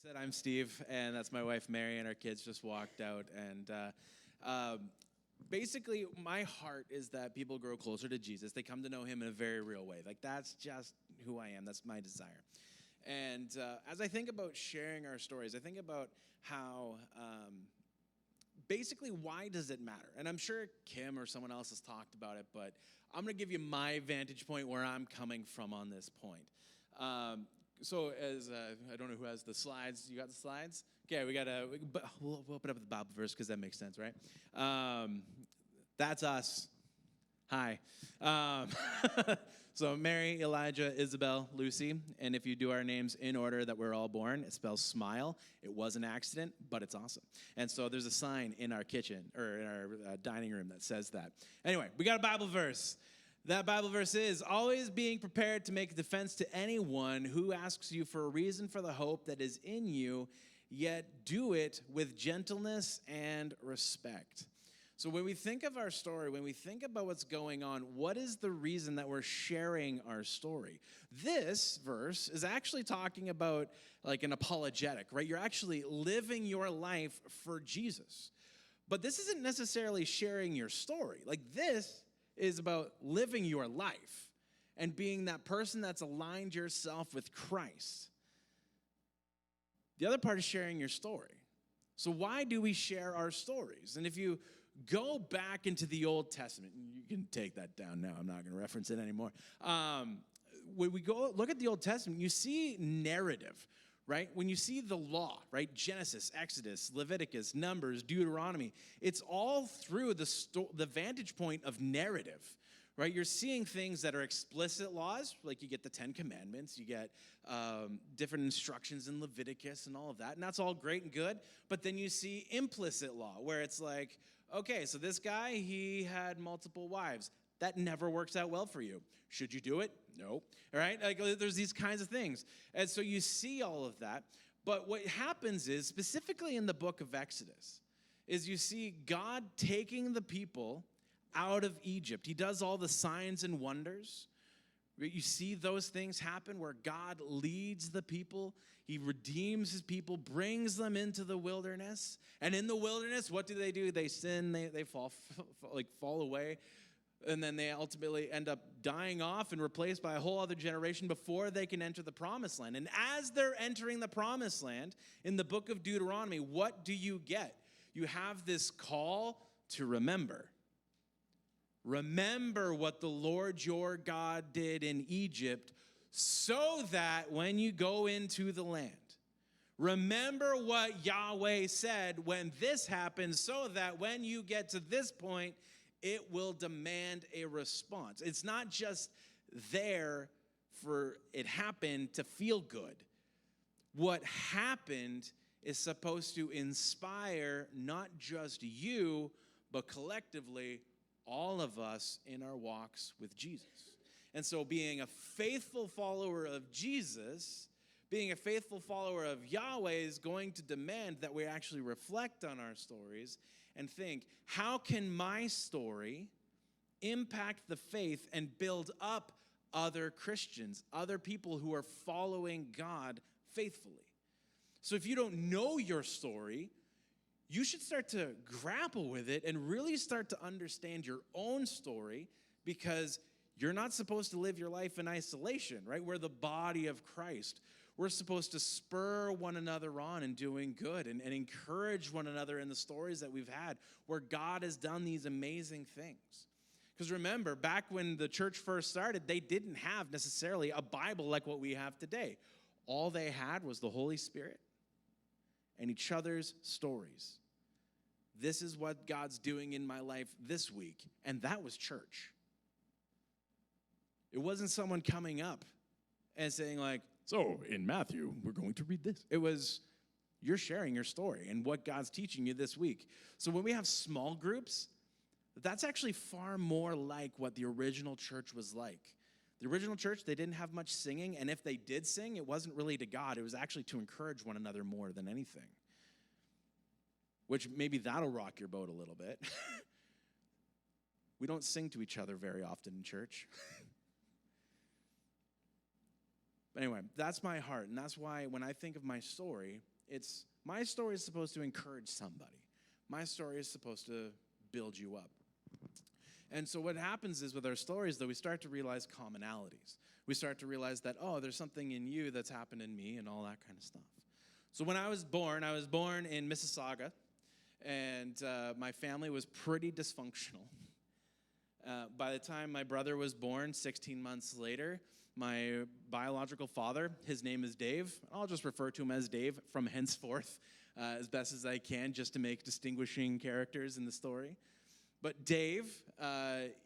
said, I'm Steve, and that's my wife, Mary, and our kids just walked out. And basically, my heart is that people grow closer to Jesus. They come to know him in a very real way. Like, that's just who I am. That's my desire. And as I think about sharing our stories, I think about how, basically, why does it matter? And I'm sure Kim or someone else has talked about it, but I'm going to give you my vantage point where I'm coming from on this point. So as I don't know who has the slides. You got the slides? Okay, we'll open up the Bible verse because that makes sense, right? That's us. Hi. So Mary, Elijah, Isabel, Lucy, and if you do our names in order that we're all born, it spells smile. It was an accident, but it's awesome. And so there's a sign in our kitchen or in our dining room that says that. Anyway, we got a Bible verse. That Bible verse is, always being prepared to make a defense to anyone who asks you for a reason for the hope that is in you, yet do it with gentleness and respect. So when we think of our story, when we think about what's going on, what is the reason that we're sharing our story? This verse is actually talking about like an apologetic, right? You're actually living your life for Jesus. But this isn't necessarily sharing your story. Like this is about living your life and being that person that's aligned yourself with Christ. The other part is sharing your story. So why do we share our stories? And if you go back into the Old Testament, and you can take that down now, I'm not going to reference it anymore. When we go look at the Old Testament, you see narrative, right? When you see the law, right? Genesis, Exodus, Leviticus, Numbers, Deuteronomy, it's all through the vantage point of narrative, right? You're seeing things that are explicit laws, like you get the 10 Commandments, you get different instructions in Leviticus and all of that, and that's all great and good, but then you see implicit law, where it's like, okay, so this guy, he had multiple wives. That never works out well for you. Should you do it? No. All right? Like, there's these kinds of things. And so you see all of that. But what happens is, specifically in the book of Exodus, is you see God taking the people out of Egypt. He does all the signs and wonders. You see those things happen where God leads the people. He redeems his people, brings them into the wilderness. And in the wilderness, what do? They sin, they fall away. And then they ultimately end up dying off and replaced by a whole other generation before they can enter the promised land. And as they're entering the promised land, in the book of Deuteronomy, what do you get? You have this call to remember. Remember what the Lord your God did in Egypt, so that when you go into the land, remember what Yahweh said when this happens, so that when you get to this point, it will demand a response. It's not just there for it happened to feel good. What happened is supposed to inspire not just you, but collectively all of us in our walks with Jesus. And so being a faithful follower of Jesus, being a faithful follower of Yahweh, is going to demand that we actually reflect on our stories and think, how can my story impact the faith and build up other Christians, other people who are following God faithfully? So if you don't know your story, you should start to grapple with it and really start to understand your own story, because you're not supposed to live your life in isolation, right? We're the body of Christ. We're supposed to spur one another on in doing good and encourage one another in the stories that we've had where God has done these amazing things. Because remember, back when the church first started, they didn't have necessarily a Bible like what we have today. All they had was the Holy Spirit and each other's stories. This is what God's doing in my life this week. And that was church. It wasn't someone coming up and saying like, so in Matthew, we're going to read this. It was, you're sharing your story and what God's teaching you this week. So when we have small groups, that's actually far more like what the original church was like. The original church, they didn't have much singing. And if they did sing, it wasn't really to God. It was actually to encourage one another more than anything. Which maybe that'll rock your boat a little bit. We don't sing to each other very often in church. But anyway, that's my heart. And that's why when I think of my story, my story is supposed to encourage somebody. My story is supposed to build you up. And so what happens is with our stories, though, we start to realize commonalities. We start to realize that, oh, there's something in you that's happened in me and all that kind of stuff. So when I was born in Mississauga, and my family was pretty dysfunctional. By the time my brother was born, 16 months later, my biological father, his name is Dave. I'll just refer to him as Dave from henceforth as best as I can, just to make distinguishing characters in the story. But Dave,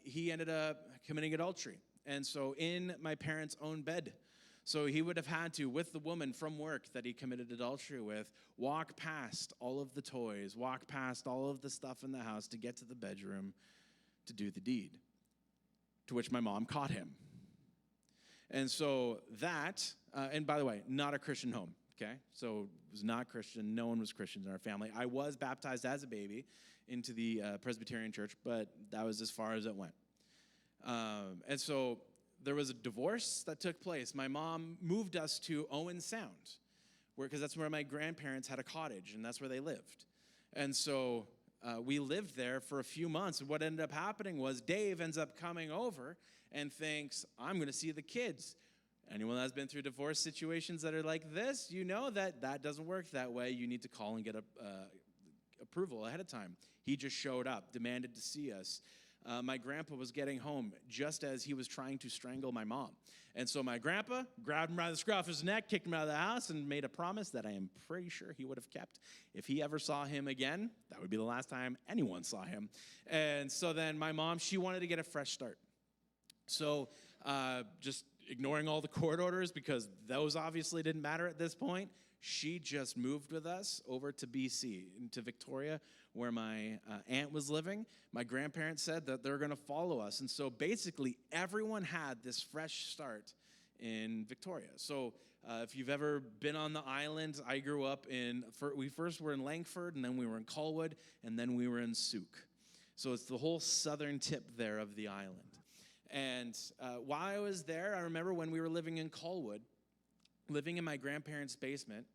he ended up committing adultery. And so in my parents' own bed, so he would have had to, with the woman from work that he committed adultery with, walk past all of the toys, walk past all of the stuff in the house to get to the bedroom to do the deed, to which my mom caught him. And so that, and by the way, not a Christian home, okay? So it was not Christian. No one was Christian in our family. I was baptized as a baby into the Presbyterian church, but that was as far as it went. And so there was a divorce that took place. My mom moved us to Owen Sound, because that's where my grandparents had a cottage, and that's where they lived. And so we lived there for a few months. And what ended up happening was Dave ends up coming over and thinks, I'm going to see the kids. Anyone that's been through divorce situations that are like this, you know that doesn't work that way. You need to call and get approval ahead of time. He just showed up, demanded to see us. My grandpa was getting home just as he was trying to strangle my mom. And so my grandpa grabbed him by the scruff of his neck, kicked him out of the house, and made a promise that I am pretty sure he would have kept. If he ever saw him again, that would be the last time anyone saw him. And so then my mom, she wanted to get a fresh start. So just ignoring all the court orders, because those obviously didn't matter at this point, she just moved with us over to BC, into Victoria, where my aunt was living. My grandparents said that they're going to follow us. And so basically everyone had this fresh start in Victoria. So if you've ever been on the island, I grew up we first were in Langford, and then we were in Colwood, and then we were in Souk. So it's the whole southern tip there of the island. And while I was there, I remember when we were living in Colwood, living in my grandparents' basement.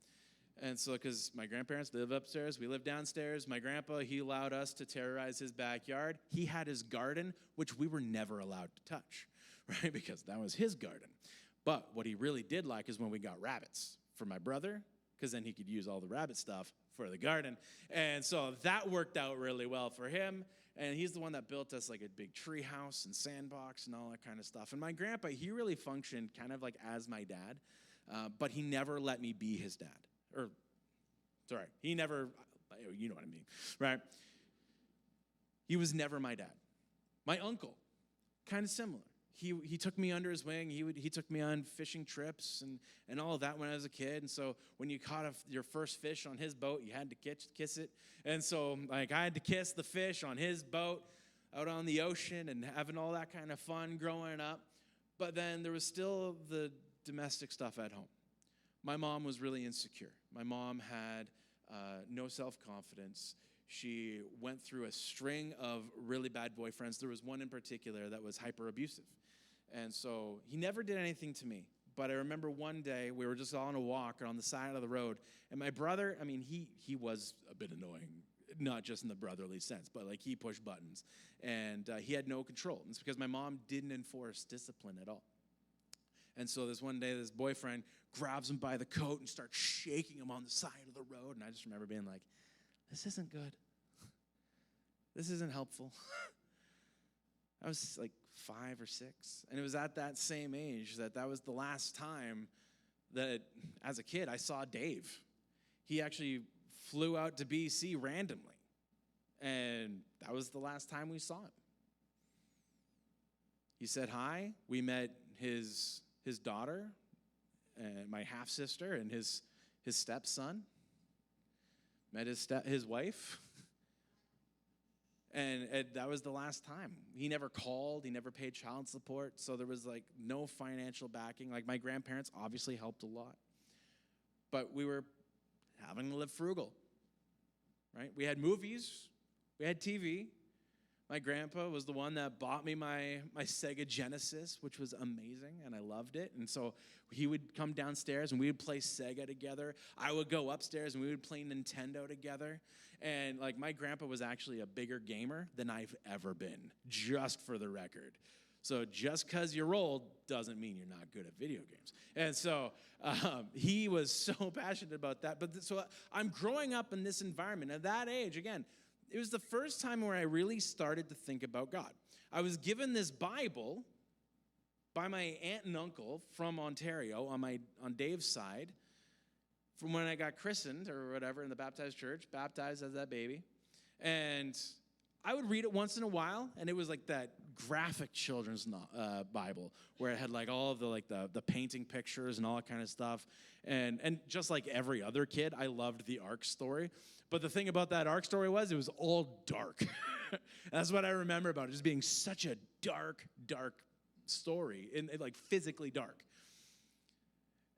And so, because my grandparents live upstairs, we live downstairs. My grandpa, he allowed us to terrorize his backyard. He had his garden, which we were never allowed to touch, right? Because that was his garden. But what he really did like is when we got rabbits for my brother, because then he could use all the rabbit stuff for the garden. And so that worked out really well for him. And he's the one that built us like a big tree house and sandbox and all that kind of stuff. And my grandpa, he really functioned kind of like as my dad, but he never let me be his dad. He never, you know what I mean, right? He was never my dad. My uncle, kind of similar. He took me under his wing. He took me on fishing trips and all of that when I was a kid. And so when you caught your first fish on his boat, you had to kiss it. And so like I had to kiss the fish on his boat out on the ocean and having all that kind of fun growing up. But then there was still the domestic stuff at home. My mom was really insecure. My mom had no self-confidence. She went through a string of really bad boyfriends. There was one in particular that was hyper-abusive. And so he never did anything to me. But I remember one day we were just on a walk on the side of the road. And my brother, I mean, he was a bit annoying, not just in the brotherly sense, but like he pushed buttons. And he had no control. And it's because my mom didn't enforce discipline at all. And so this one day, this boyfriend grabs him by the coat and starts shaking him on the side of the road. And I just remember being like, this isn't good. This isn't helpful. I was like 5 or 6. And it was at that same age that was the last time that, as a kid, I saw Dave. He actually flew out to BC randomly. And that was the last time we saw him. He said hi. We met his daughter, and my half-sister, and his stepson. Met his wife. And that was the last time. He never called. He never paid child support. So there was like no financial backing. Like my grandparents obviously helped a lot. But we were having to live frugal, right? We had movies. We had TV. My grandpa was the one that bought me my Sega Genesis, which was amazing, and I loved it. And so he would come downstairs, and we would play Sega together. I would go upstairs, and we would play Nintendo together. And, like, my grandpa was actually a bigger gamer than I've ever been, just for the record. So just because you're old doesn't mean you're not good at video games. And so he was so passionate about that. But so I'm growing up in this environment. At that age, again, it was the first time where I really started to think about God. I was given this Bible by my aunt and uncle from Ontario on Dave's side from when I got christened or whatever in the baptized church, baptized as that baby. And I would read it once in a while, and it was like that graphic children's Bible where it had like all of the painting pictures and all that kind of stuff. And just like every other kid, I loved the Ark story. But the thing about that Ark story was it was all dark. That's what I remember about it, just being such a dark, dark story, and like physically dark.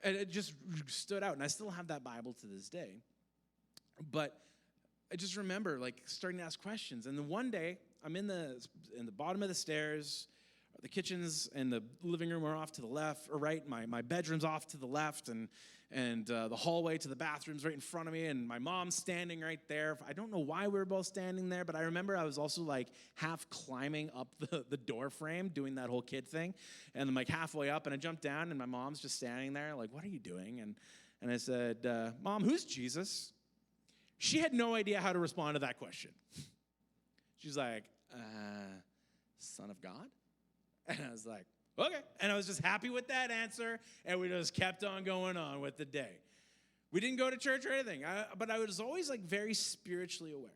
And it just stood out, and I still have that Bible to this day. But I just remember like starting to ask questions, and then one day I'm in the bottom of the stairs. The kitchens and the living room are off to the left or right. My bedroom's off to the left, and the hallway to the bathroom's right in front of me, and my mom's standing right there. I don't know why we were both standing there, but I remember I was also like half climbing up the door frame, doing that whole kid thing, and I'm like halfway up, and I jumped down, and my mom's just standing there like, what are you doing? And I said, Mom, who's Jesus? She had no idea how to respond to that question. She's like, Son of God? And I was like, okay. And I was just happy with that answer, and we just kept on going on with the day. We didn't go to church or anything, but I was always like very spiritually aware.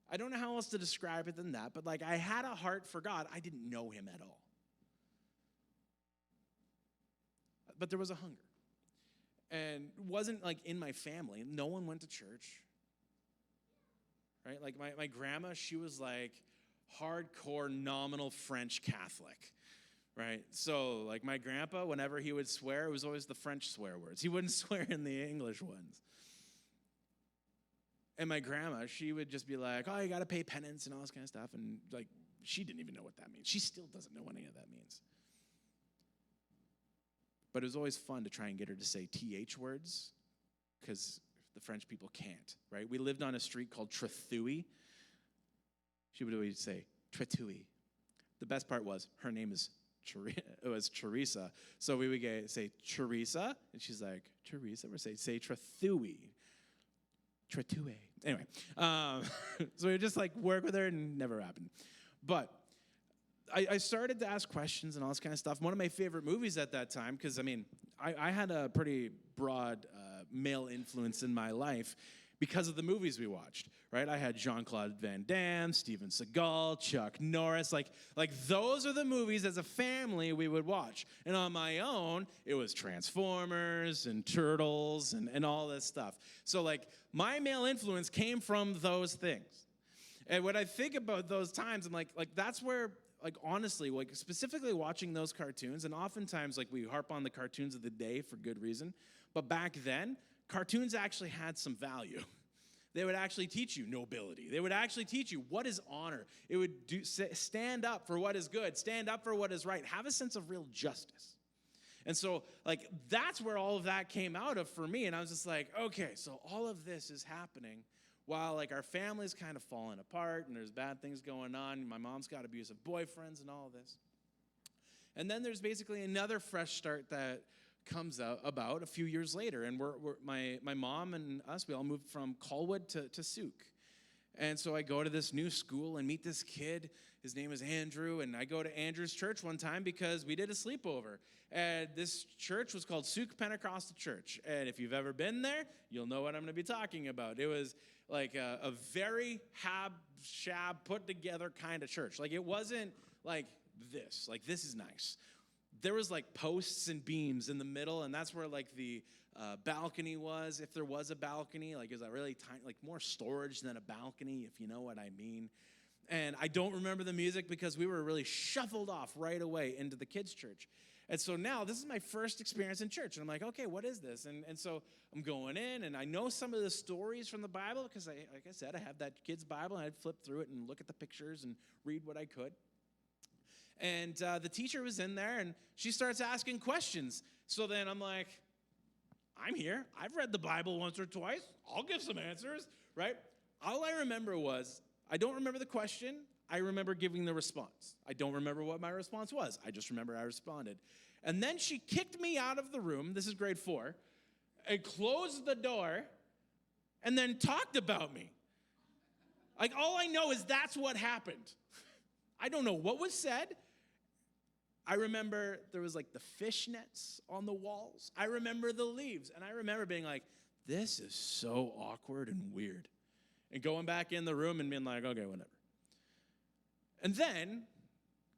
I don't know how else to describe it than that, but like I had a heart for God. I didn't know him at all. But there was a hunger. And it wasn't like in my family. No one went to church. Right? Like my grandma, she was like hardcore nominal French Catholic, right? So like my grandpa, whenever he would swear, it was always the French swear words. He wouldn't swear in the English ones. And my grandma, she would just be like, oh, you got to pay penance and all this kind of stuff. And like, she didn't even know what that means. She still doesn't know what any of that means. But it was always fun to try and get her to say TH words because the French people can't, right? We lived on a street called Trethuy. She would always say, Trethuy. The best part was her name is Teresa. So we would say, Teresa. And she's like, Teresa. We're saying, say Trethuy. Trethuy. Anyway. So we would just like work with her and it never happened. But I started to ask questions and all this kind of stuff. One of my favorite movies at that time, because, I mean, I had a pretty broad male influence in my life because of the movies we watched, right? I had Jean-Claude Van Damme, Steven Seagal, Chuck Norris. Like those are the movies as a family we would watch. And on my own, it was Transformers and Turtles and all this stuff. So, like, my male influence came from those things. And when I think about those times, I'm like that's where, like, honestly, like, specifically watching those cartoons, and oftentimes, like, we harp on the cartoons of the day for good reason, but back then, cartoons actually had some value. They would actually teach you nobility. They would actually teach you what is honor. It would stand up for what is good, stand up for what is right, have a sense of real justice. And so, like, that's where all of that came out of for me, and I was just like, okay, so all of this is happening while, like, our family's kind of falling apart and there's bad things going on. My mom's got abusive boyfriends and all of this. And then there's basically another fresh start that comes out about a few years later. And my mom and us, we all moved from Colwood to Souk. And so I go to this new school and meet this kid. His name is Andrew. And I go to Andrew's church one time because we did a sleepover. And this church was called Souk Pentecostal Church. And if you've ever been there, you'll know what I'm going to be talking about. It was like a very shab, put together kind of church. Like, it wasn't like this. Like, this is nice. There was like posts and beams in the middle, and that's where like the balcony was, if there was a balcony. Like, it was a really tiny, like more storage than a balcony, if you know what I mean. And I don't remember the music because we were really shuffled off right away into the kids' church. And so now this is my first experience in church. And I'm like, okay, what is this? And so I'm going in, and I know some of the stories from the Bible because, like I said, I have that kid's Bible, and I'd flip through it and look at the pictures and read what I could. And the teacher was in there, and she starts asking questions. So then I'm like, I'm here. I've read the Bible once or twice. I'll give some answers, right? All I remember was, I don't remember the question. I remember giving the response. I don't remember what my response was. I just remember I responded. And then she kicked me out of the room, this is grade 4, and closed the door, and then talked about me. Like, all I know is that's what happened. I don't know what was said. I remember there was like the fishnets on the walls. I remember the leaves. And I remember being like, this is so awkward and weird. And going back in the room and being like, okay, whatever. And then,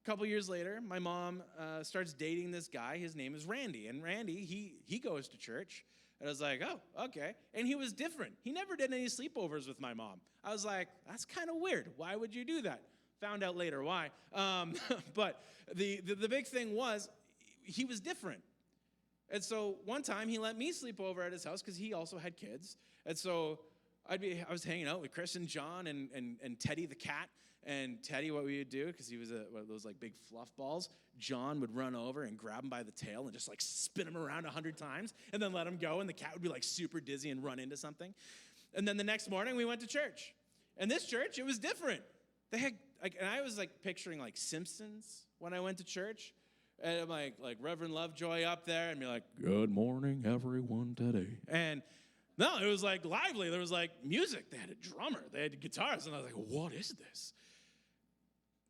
a couple years later, my mom starts dating this guy. His name is Randy. And Randy, he goes to church. And I was like, oh, okay. And he was different. He never did any sleepovers with my mom. I was like, that's kind of weird. Why would you do that? Found out later why. But the big thing was, he was different. And so one time, he let me sleep over at his house because he also had kids. And so I was hanging out with Chris and John and Teddy the cat. And Teddy, what we would do, because he was one of those like big fluff balls, John would run over and grab him by the tail and just like spin him around 100 times and then let him go. And the cat would be like super dizzy and run into something. And then the next morning we went to church. And this church, it was different. They had and I was like picturing like Simpsons when I went to church. And I'm like Reverend Lovejoy up there and be like, good morning, everyone today. And no, it was like lively. There was like music. They had a drummer. They had guitars. And I was like, what is this?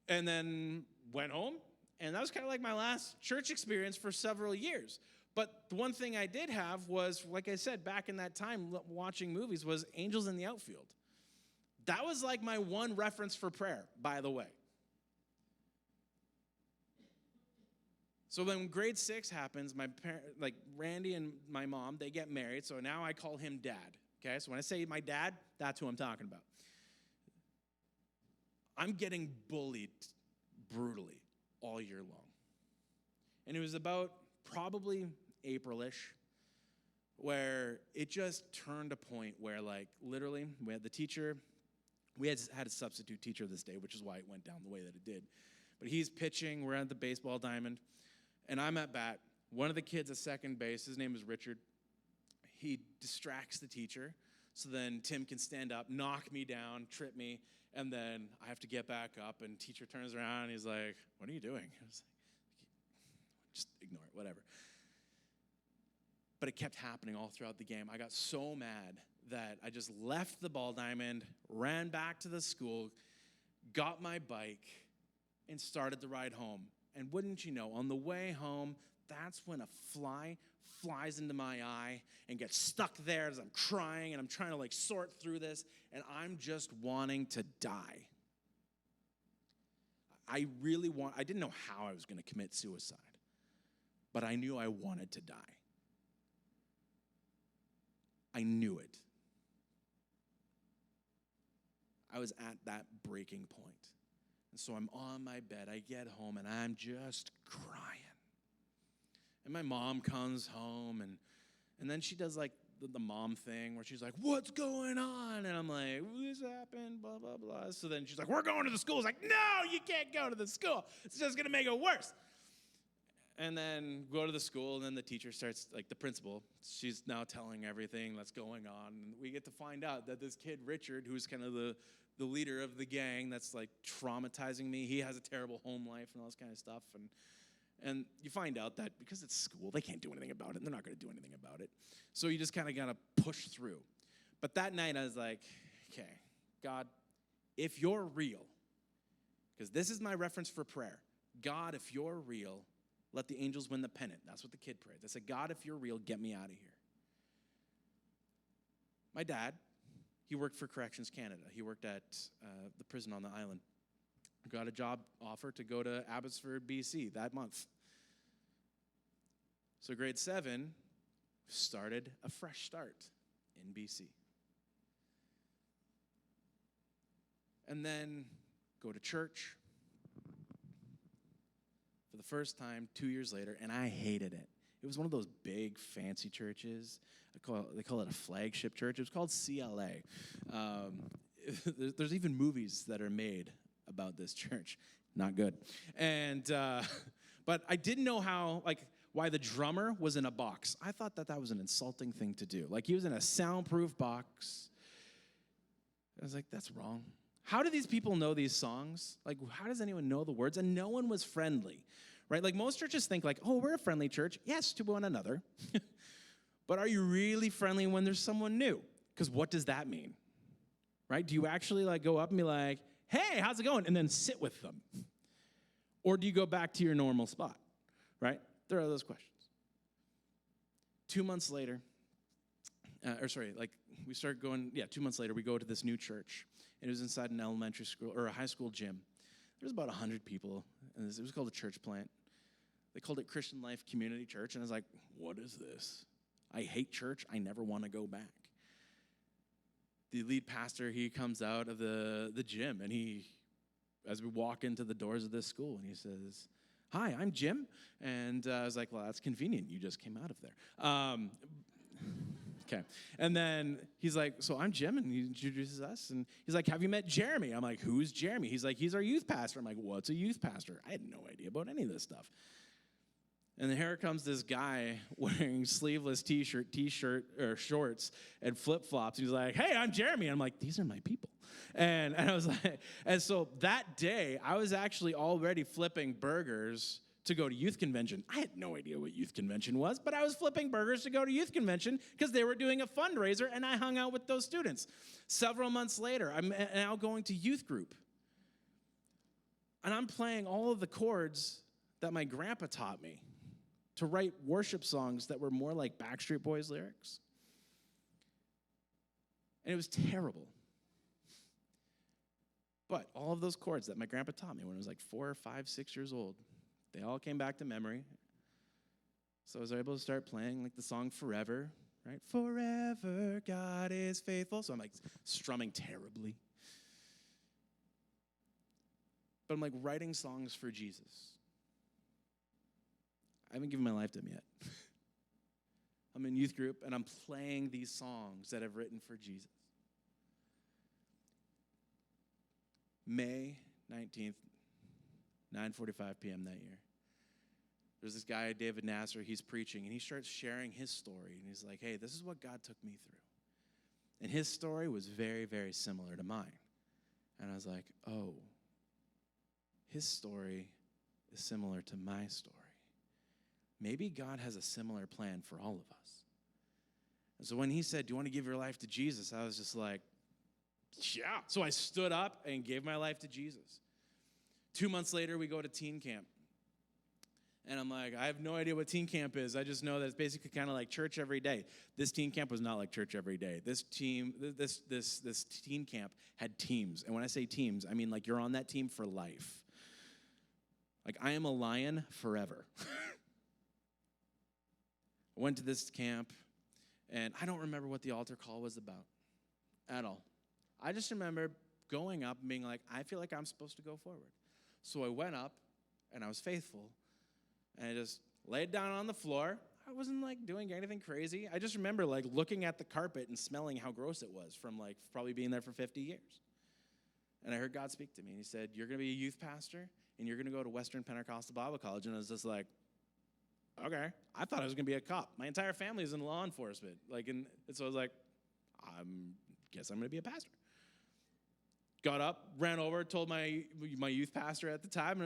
And then went home, and that was kind of like my last church experience for several years. But the one thing I did have was, like I said, back in that time watching movies, was Angels in the Outfield. That was like my one reference for prayer, by the way. So when grade 6 happens, Randy and my mom, they get married, so now I call him Dad. Okay, so when I say my dad, that's who I'm talking about. I'm getting bullied brutally all year long. And it was about probably April-ish where it just turned a point where, like, literally, we had the teacher. We had a substitute teacher this day, which is why it went down the way that it did. But he's pitching. We're at the baseball diamond, and I'm at bat. One of the kids at second base, his name is Richard. He distracts the teacher, so then Tim can stand up, knock me down, trip me, and then I have to get back up, and teacher turns around, and he's like, what are you doing? I was like, just ignore it, whatever. But it kept happening all throughout the game. I got so mad that I just left the ball diamond, ran back to the school, got my bike, and started the ride home. And wouldn't you know, on the way home, that's when a fly flies into my eye and gets stuck there as I'm crying and I'm trying to like sort through this, and I'm just wanting to die. I didn't know how I was going to commit suicide, but I knew I wanted to die. I knew it. I was at that breaking point. And so I'm on my bed. I get home, and I'm just crying. And my mom comes home, and then she does, like, the mom thing where she's like, what's going on? And I'm like, this happened, blah, blah, blah. So then she's like, we're going to the school. It's like, no, you can't go to the school. It's just going to make it worse. And then go to the school, and then the teacher starts, like the principal, she's now telling everything that's going on. And we get to find out that this kid, Richard, who's kind of the leader of the gang that's like traumatizing me, he has a terrible home life and all this kind of stuff. And you find out that because it's school, they can't do anything about it, and they're not going to do anything about it. So you just kind of got to push through. But that night I was like, okay, God, if you're real, because this is my reference for prayer, God, if you're real, let the angels win the pennant. That's what the kid prayed. They said, God, if you're real, get me out of here. My dad, he worked for Corrections Canada. He worked at the prison on the island. Got a job offer to go to Abbotsford, BC that month. So grade 7 started a fresh start in BC. And then go to church. for the first time 2 years later, and I hated it. It was one of those big, fancy churches. They call it a flagship church. It was called CLA. There's even movies that are made about this church. Not good. And but I didn't know why the drummer was in a box. I thought that was an insulting thing to do. Like, he was in a soundproof box. I was like, that's wrong. How do these people know these songs? Like, how does anyone know the words? And no one was friendly, right? Like, most churches think like, oh, we're a friendly church. Yes, to one another. But are you really friendly when there's someone new? Because what does that mean, right? Do you actually like go up and be like, hey, how's it going? And then sit with them? Or do you go back to your normal spot, right? There are those questions. 2 months later, we start going, 2 months later, we go to this new church. And it was inside an elementary school, or a high school gym. There was about 100 people, and it was called a church plant. They called it Christian Life Community Church, and I was like, what is this? I hate church. I never want to go back. The lead pastor, he comes out of the gym, and as we walk into the doors of this school, and he says, hi, I'm Jim. And I was like, well, that's convenient. You just came out of there. Okay. And then he's like, so I'm Jim, and he introduces us. And he's like, have you met Jeremy? I'm like, who's Jeremy? He's like, he's our youth pastor. I'm like, what's a youth pastor? I had no idea about any of this stuff. And then here comes this guy wearing sleeveless t-shirt or shorts and flip-flops. He's like, hey, I'm Jeremy. I'm like, these are my people. And I was like, and so that day, I was actually already flipping burgers to go to youth convention. I had no idea what youth convention was, but I was flipping burgers to go to youth convention because they were doing a fundraiser, and I hung out with those students. Several months later, I'm now going to youth group. And I'm playing all of the chords that my grandpa taught me to write worship songs that were more like Backstreet Boys lyrics. And it was terrible. But all of those chords that my grandpa taught me when I was like 4, 5, 6 years old, they all came back to memory. So I was able to start playing like the song Forever, right? Forever, God is faithful. So I'm like strumming terribly. But I'm like writing songs for Jesus. I haven't given my life to him yet. I'm in youth group, and I'm playing these songs that I've written for Jesus. May 19th, 9:45 p.m. that year. There's this guy, David Nasser, he's preaching, and he starts sharing his story. And he's like, hey, this is what God took me through. And his story was very, very similar to mine. And I was like, oh, his story is similar to my story. Maybe God has a similar plan for all of us. And so when he said, do you want to give your life to Jesus? I was just like, yeah. So I stood up and gave my life to Jesus. 2 months later, we go to teen camp. And I'm like, I have no idea what teen camp is. I just know that it's basically kind of like church every day. This teen camp was not like church every day. This teen camp had teams. And when I say teams, I mean like you're on that team for life. Like, I am a lion forever. I went to this camp, and I don't remember what the altar call was about at all. I just remember going up and being like, I feel like I'm supposed to go forward. So I went up, and I was faithful, and I just laid down on the floor. I wasn't, like, doing anything crazy. I just remember, like, looking at the carpet and smelling how gross it was from, like, probably being there for 50 years. And I heard God speak to me, and he said, you're going to be a youth pastor, and you're going to go to Western Pentecostal Bible College. And I was just like, okay. I thought I was going to be a cop. My entire family is in law enforcement. And so I was like, guess I'm going to be a pastor. Got up, ran over, told my youth pastor at the time,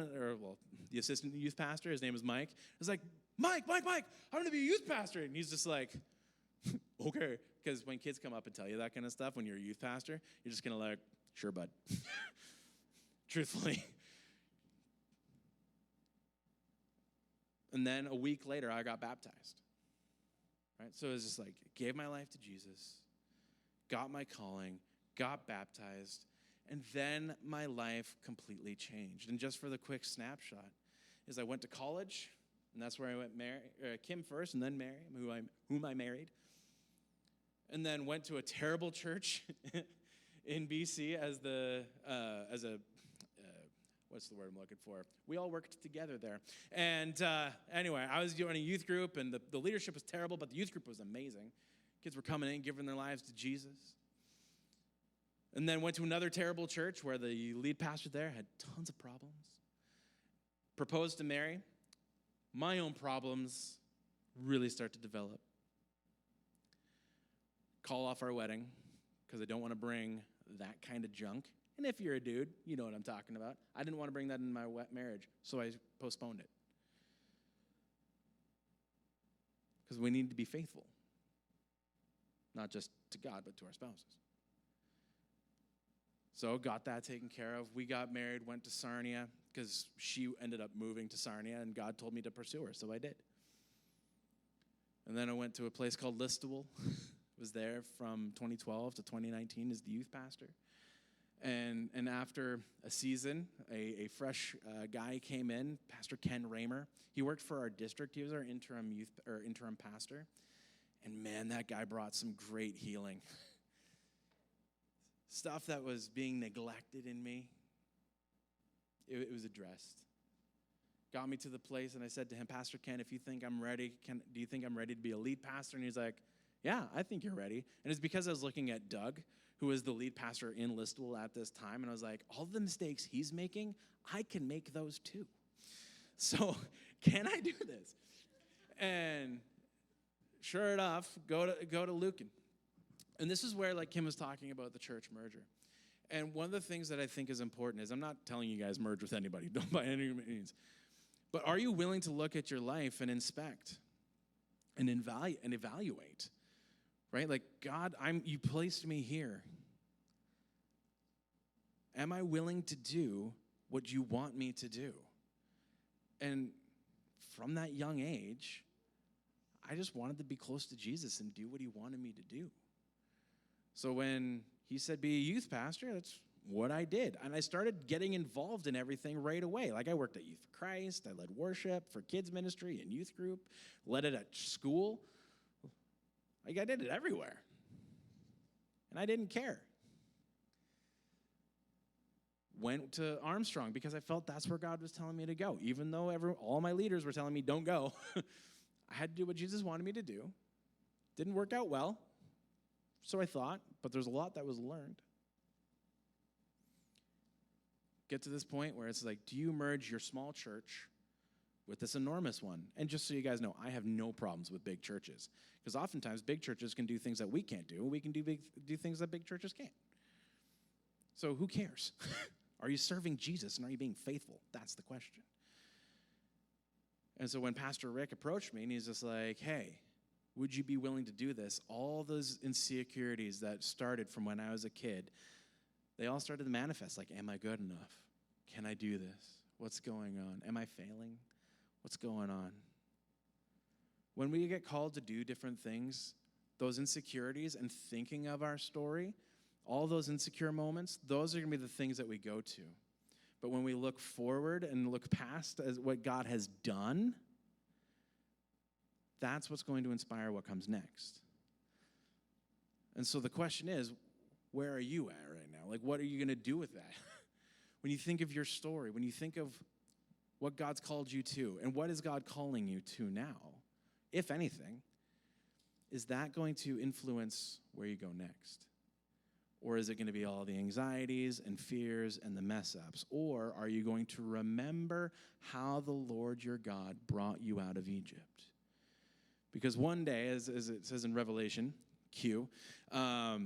the assistant youth pastor, his name was Mike. I was like, Mike, I'm going to be a youth pastor. And he's just like, okay. Because when kids come up and tell you that kind of stuff, when you're a youth pastor, you're just going to like, sure, bud. Truthfully. And then a week later, I got baptized. Right? So it was just like, gave my life to Jesus, got my calling, got baptized, and then my life completely changed. And just for the quick snapshot, is I went to college, and that's where I went Kim first, and then Mary, whom I married. And then went to a terrible church in BC as a what's the word I'm looking for? We all worked together there. And anyway, I was doing a youth group, and the leadership was terrible, but the youth group was amazing. Kids were coming in, giving their lives to Jesus. And then went to another terrible church where the lead pastor there had tons of problems. Proposed to marry. My own problems really start to develop. Call off our wedding because I don't want to bring that kind of junk. And if you're a dude, you know what I'm talking about. I didn't want to bring that in my marriage, so I postponed it. Because we need to be faithful. Not just to God, but to our spouses. So got that taken care of. We got married, went to Sarnia, because she ended up moving to Sarnia, and God told me to pursue her, so I did. And then I went to a place called Listowel. Was there from 2012 to 2019 as the youth pastor. And after a season, a fresh guy came in, Pastor Ken Raymer. He worked for our district. He was our interim pastor. And man, that guy brought some great healing. Stuff that was being neglected in me, it was addressed. Got me to the place, and I said to him, Pastor Ken, if you think I'm ready, do you think I'm ready to be a lead pastor? And he's like, yeah, I think you're ready. And it's because I was looking at Doug, who was the lead pastor in Listowel at this time, and I was like, all the mistakes he's making, I can make those too. So can I do this? And sure enough, go to Lucan. And this is where, like Kim was talking about the church merger. And one of the things that I think is important is, I'm not telling you guys merge with anybody, don't by any means. But are you willing to look at your life and inspect and evaluate? Right? Like, God, you placed me here. Am I willing to do what you want me to do? And from that young age, I just wanted to be close to Jesus and do what he wanted me to do. So when he said be a youth pastor, that's what I did. And I started getting involved in everything right away. Like, I worked at Youth for Christ. I led worship for kids ministry and youth group, led it at school. Like, I did it everywhere. And I didn't care. Went to Armstrong because I felt that's where God was telling me to go. Even though all my leaders were telling me, don't go. I had to do what Jesus wanted me to do. Didn't work out well. So I thought, but there's a lot that was learned. Get to this point where it's like, do you merge your small church with this enormous one? And just so you guys know, I have no problems with big churches. Because oftentimes big churches can do things that we can't do, and we can do things that big churches can't. So who cares? Are you serving Jesus, and are you being faithful? That's the question. And so when Pastor Rick approached me, and he's just like, hey, would you be willing to do this? All those insecurities that started from when I was a kid, they all started to manifest. Like, am I good enough? Can I do this? What's going on? Am I failing? What's going on? When we get called to do different things, those insecurities and thinking of our story, all those insecure moments, those are going to be the things that we go to. But when we look forward and look past as what God has done, that's what's going to inspire what comes next. And so the question is, where are you at right now? Like, what are you going to do with that? When you think of your story, when you think of what God's called you to, and what is God calling you to now, if anything, is that going to influence where you go next? Or is it going to be all the anxieties and fears and the mess-ups? Or are you going to remember how the Lord your God brought you out of Egypt? Because one day, as it says in Revelation, right,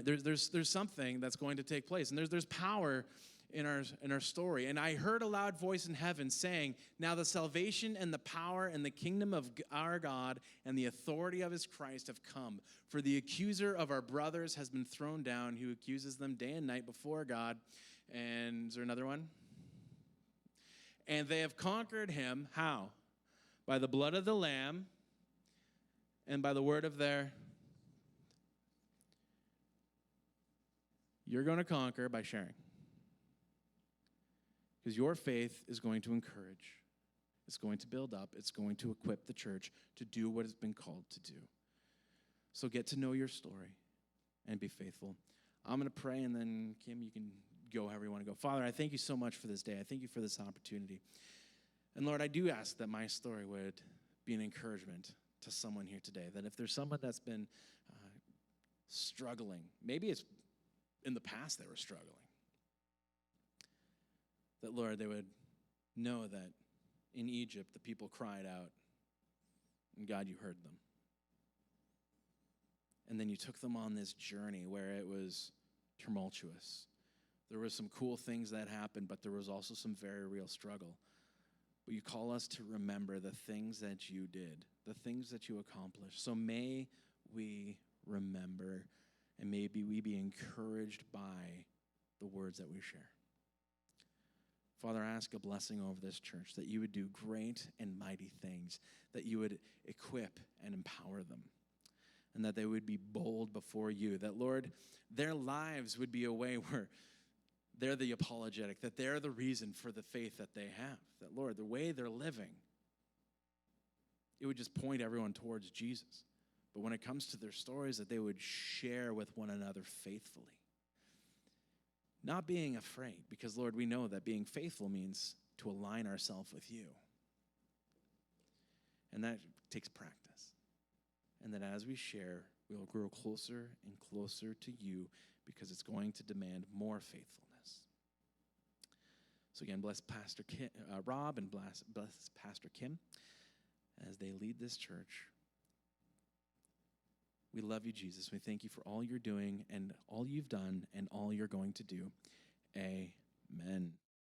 there's something that's going to take place. And there's power in our story. And I heard a loud voice in heaven saying, now the salvation and the power and the kingdom of our God and the authority of his Christ have come. For the accuser of our brothers has been thrown down, who accuses them day and night before God. And is there another one? And they have conquered him, how? By the blood of the Lamb and by the word of their... You're going to conquer by sharing. Because your faith is going to encourage. It's going to build up. It's going to equip the church to do what it's been called to do. So get to know your story and be faithful. I'm going to pray, and then, Kim, you can go however you want to go. Father, I thank you so much for this day. I thank you for this opportunity. And Lord, I do ask that my story would be an encouragement to someone here today, that if there's someone that's been struggling, maybe it's in the past they were struggling, that, Lord, they would know that in Egypt the people cried out, and God, you heard them. And then you took them on this journey where it was tumultuous. There were some cool things that happened, but there was also some very real struggle. But you call us to remember the things that you did, the things that you accomplished. So may we remember, and maybe we be encouraged by the words that we share. Father, I ask a blessing over this church, that you would do great and mighty things, that you would equip and empower them, and that they would be bold before you, that, Lord, their lives would be a way where they're the apologetic, that they're the reason for the faith that they have, that, Lord, the way they're living, it would just point everyone towards Jesus. But when it comes to their stories, that they would share with one another faithfully. Not being afraid, because, Lord, we know that being faithful means to align ourselves with you. And that takes practice. And that as we share, we'll grow closer and closer to you, because it's going to demand more faithfulness. So again, bless Pastor Rob, and bless Pastor Kim as they lead this church. We love you, Jesus. We thank you for all you're doing and all you've done and all you're going to do. Amen.